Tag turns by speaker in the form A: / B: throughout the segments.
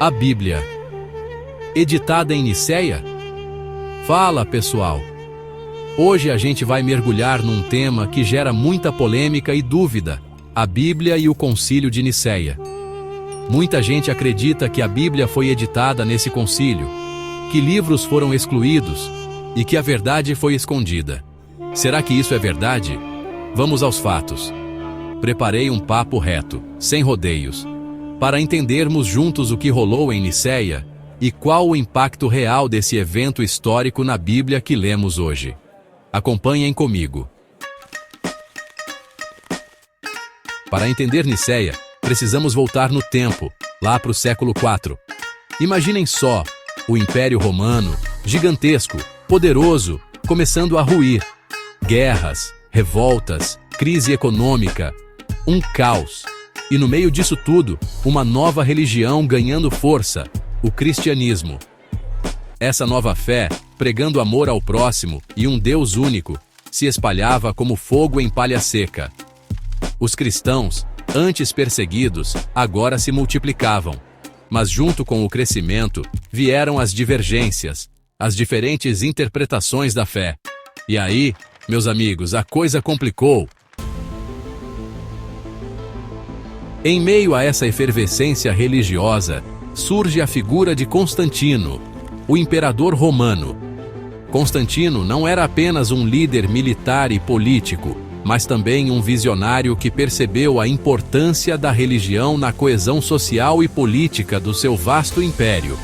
A: A Bíblia, editada em Nicéia? Fala, pessoal! Hoje a gente vai mergulhar num tema que gera muita polêmica e dúvida: a Bíblia e o Concílio de Nicéia. Muita gente acredita que a Bíblia foi editada nesse concílio, que livros foram excluídos e que a verdade foi escondida. Será que isso é verdade? Vamos aos fatos. Preparei um papo reto, sem rodeios, para entendermos juntos o que rolou em Nicéia e qual o impacto real desse evento histórico na Bíblia que lemos hoje. Acompanhem comigo. Para entender Nicéia, precisamos voltar no tempo, lá para o século IV. Imaginem só, o Império Romano, gigantesco, poderoso, começando a ruir. Guerras, revoltas, crise econômica, um caos. E no meio disso tudo, uma nova religião ganhando força, o cristianismo. Essa nova fé, pregando amor ao próximo e um Deus único, se espalhava como fogo em palha seca. Os cristãos, antes perseguidos, agora se multiplicavam. Mas junto com o crescimento, vieram as divergências, as diferentes interpretações da fé. E aí, meus amigos, a coisa complicou. Em meio a essa efervescência religiosa, surge a figura de Constantino, o imperador romano. Constantino não era apenas um líder militar e político, mas também um visionário que percebeu a importância da religião na coesão social e política do seu vasto império.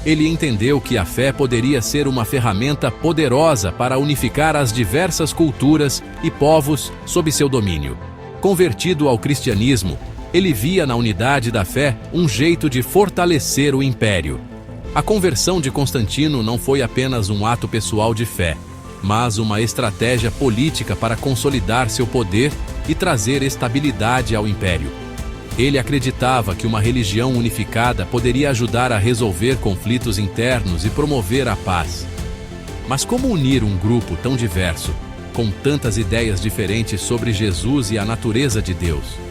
A: Ele entendeu que a fé poderia ser uma ferramenta poderosa para unificar as diversas culturas e povos sob seu domínio. Convertido ao cristianismo, ele via na unidade da fé um jeito de fortalecer o império. A conversão de Constantino não foi apenas um ato pessoal de fé, mas uma estratégia política para consolidar seu poder e trazer estabilidade ao império. Ele acreditava que uma religião unificada poderia ajudar a resolver conflitos internos e promover a paz. Mas como unir um grupo tão diverso, com tantas ideias diferentes sobre Jesus e a natureza de Deus?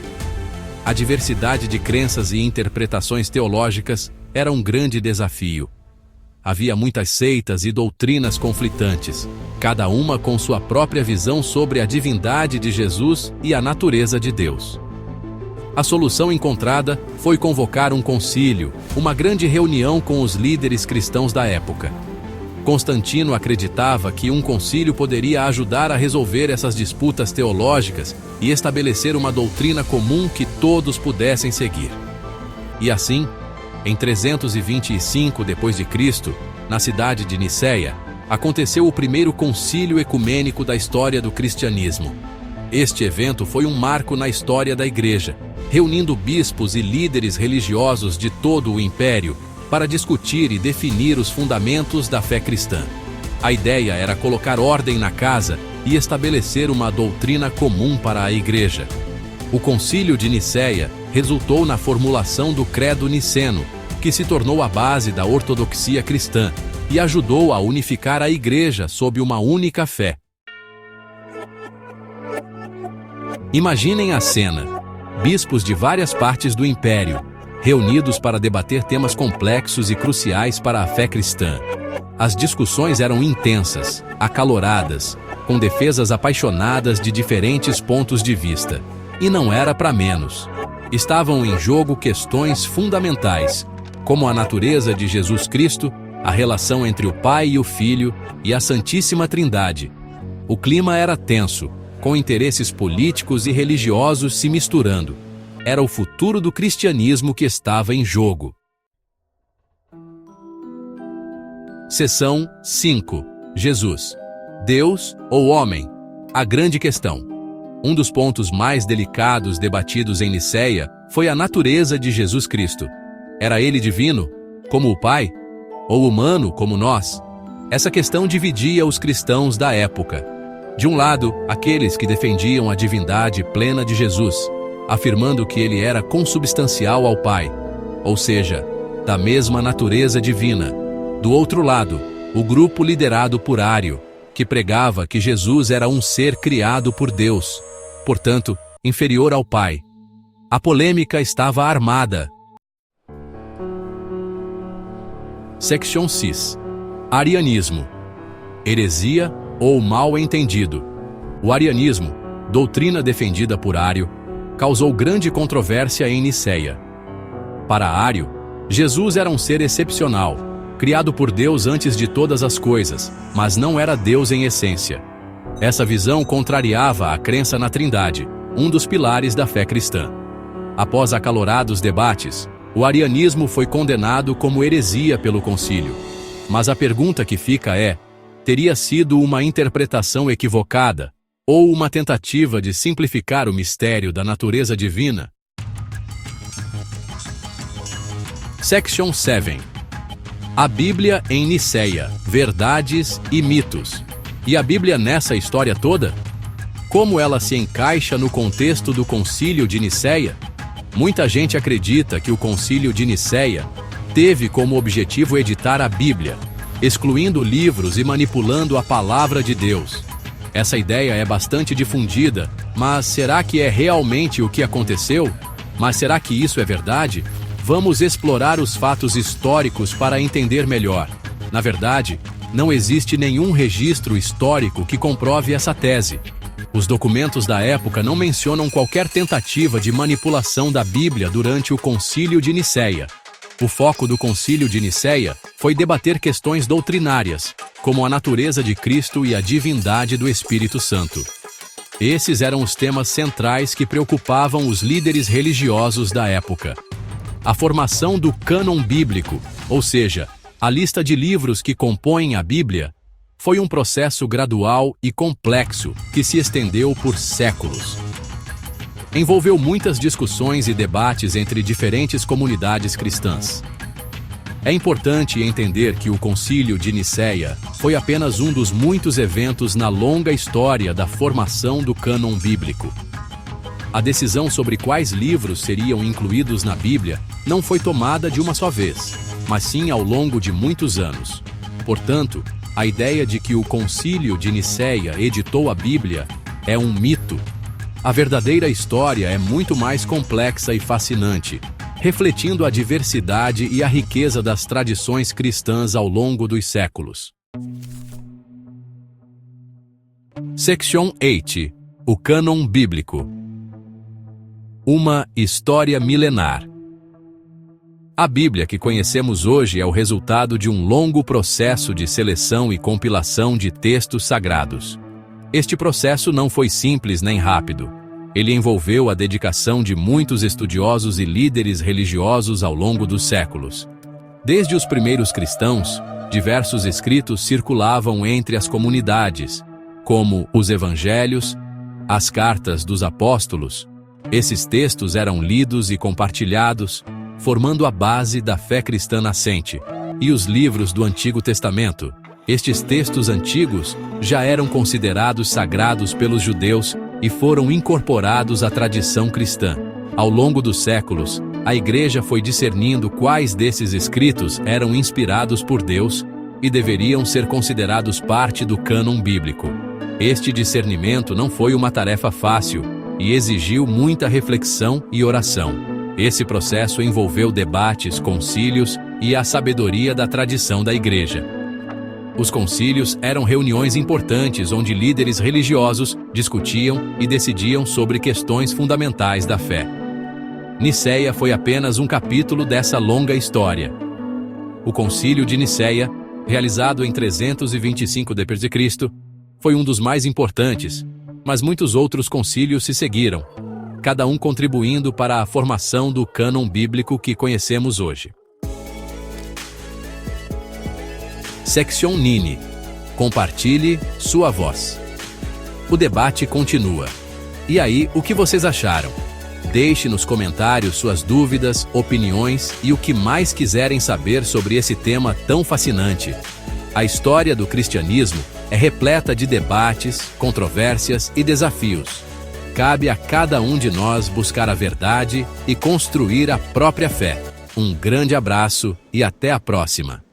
A: A diversidade de crenças e interpretações teológicas era um grande desafio. Havia muitas seitas e doutrinas conflitantes, cada uma com sua própria visão sobre a divindade de Jesus e a natureza de Deus. A solução encontrada foi convocar um concílio, uma grande reunião com os líderes cristãos da época. Constantino acreditava que um concílio poderia ajudar a resolver essas disputas teológicas e estabelecer uma doutrina comum que todos pudessem seguir. E assim, em 325 d.C., na cidade de Nicéia, aconteceu o primeiro concílio ecumênico da história do cristianismo. Este evento foi um marco na história da Igreja, reunindo bispos e líderes religiosos de todo o império para discutir e definir os fundamentos da fé cristã. A ideia era colocar ordem na casa e estabelecer uma doutrina comum para a Igreja. O Concílio de Nicéia resultou na formulação do Credo Niceno, que se tornou a base da ortodoxia cristã e ajudou a unificar a Igreja sob uma única fé. Imaginem a cena: bispos de várias partes do império, reunidos para debater temas complexos e cruciais para a fé cristã. As discussões eram intensas, acaloradas, com defesas apaixonadas de diferentes pontos de vista. E não era para menos. Estavam em jogo questões fundamentais, como a natureza de Jesus Cristo, a relação entre o Pai e o Filho e a Santíssima Trindade. O clima era tenso, com interesses políticos e religiosos se misturando. Era o futuro do cristianismo que estava em jogo. Seção 5. Jesus: Deus ou homem? A grande questão. Um dos pontos mais delicados debatidos em Nicéia foi a natureza de Jesus Cristo. Era ele divino, como o Pai, ou humano, como nós? Essa questão dividia os cristãos da época. De um lado, aqueles que defendiam a divindade plena de Jesus, afirmando que ele era consubstancial ao Pai, ou seja, da mesma natureza divina. Do outro lado, o grupo liderado por Ário, que pregava que Jesus era um ser criado por Deus, portanto, inferior ao Pai. A polêmica estava armada. Section 6. Arianismo. Heresia ou mal entendido. O arianismo, doutrina defendida por Ario, causou grande controvérsia em Niceia. Para Ario, Jesus era um ser excepcional, criado por Deus antes de todas as coisas, mas não era Deus em essência. Essa visão contrariava a crença na Trindade, um dos pilares da fé cristã. Após acalorados debates, o arianismo foi condenado como heresia pelo concílio. Mas a pergunta que fica é: teria sido uma interpretação equivocada ou uma tentativa de simplificar o mistério da natureza divina? Section 7. A Bíblia em Niceia, verdades e mitos. E a Bíblia nessa história toda? Como ela se encaixa no contexto do Concílio de Niceia? Muita gente acredita que o Concílio de Niceia teve como objetivo editar a Bíblia, excluindo livros e manipulando a palavra de Deus. Essa ideia é bastante difundida, mas será que é realmente o que aconteceu? Mas será que isso é verdade? Vamos explorar os fatos históricos para entender melhor. Na verdade, não existe nenhum registro histórico que comprove essa tese. Os documentos da época não mencionam qualquer tentativa de manipulação da Bíblia durante o Concílio de Niceia. O foco do Concílio de Niceia foi debater questões doutrinárias, como a natureza de Cristo e a divindade do Espírito Santo. Esses eram os temas centrais que preocupavam os líderes religiosos da época. A formação do cânon bíblico, ou seja, a lista de livros que compõem a Bíblia, foi um processo gradual e complexo que se estendeu por séculos. Envolveu muitas discussões e debates entre diferentes comunidades cristãs. É importante entender que o Concílio de Niceia foi apenas um dos muitos eventos na longa história da formação do cânon bíblico. A decisão sobre quais livros seriam incluídos na Bíblia não foi tomada de uma só vez, mas sim ao longo de muitos anos. Portanto, a ideia de que o Concílio de Niceia editou a Bíblia é um mito. A verdadeira história é muito mais complexa e fascinante, refletindo a diversidade e a riqueza das tradições cristãs ao longo dos séculos. Section 8. O cânon bíblico. Uma história milenar. A Bíblia que conhecemos hoje é o resultado de um longo processo de seleção e compilação de textos sagrados. Este processo não foi simples nem rápido. Ele envolveu a dedicação de muitos estudiosos e líderes religiosos ao longo dos séculos. Desde os primeiros cristãos, diversos escritos circulavam entre as comunidades, como os Evangelhos, as cartas dos apóstolos. Esses textos eram lidos e compartilhados, formando a base da fé cristã nascente. E os livros do Antigo Testamento. Estes textos antigos já eram considerados sagrados pelos judeus e foram incorporados à tradição cristã. Ao longo dos séculos, a Igreja foi discernindo quais desses escritos eram inspirados por Deus e deveriam ser considerados parte do cânon bíblico. Este discernimento não foi uma tarefa fácil e exigiu muita reflexão e oração. Esse processo envolveu debates, concílios e a sabedoria da tradição da Igreja. Os concílios eram reuniões importantes onde líderes religiosos discutiam e decidiam sobre questões fundamentais da fé. Niceia foi apenas um capítulo dessa longa história. O Concílio de Niceia, realizado em 325 d.C., foi um dos mais importantes, mas muitos outros concílios se seguiram, cada um contribuindo para a formação do cânon bíblico que conhecemos hoje. Section 9. Compartilhe sua voz. O debate continua. E aí, o que vocês acharam? Deixe nos comentários suas dúvidas, opiniões e o que mais quiserem saber sobre esse tema tão fascinante. A história do cristianismo é repleta de debates, controvérsias e desafios. Cabe a cada um de nós buscar a verdade e construir a própria fé. Um grande abraço e até a próxima!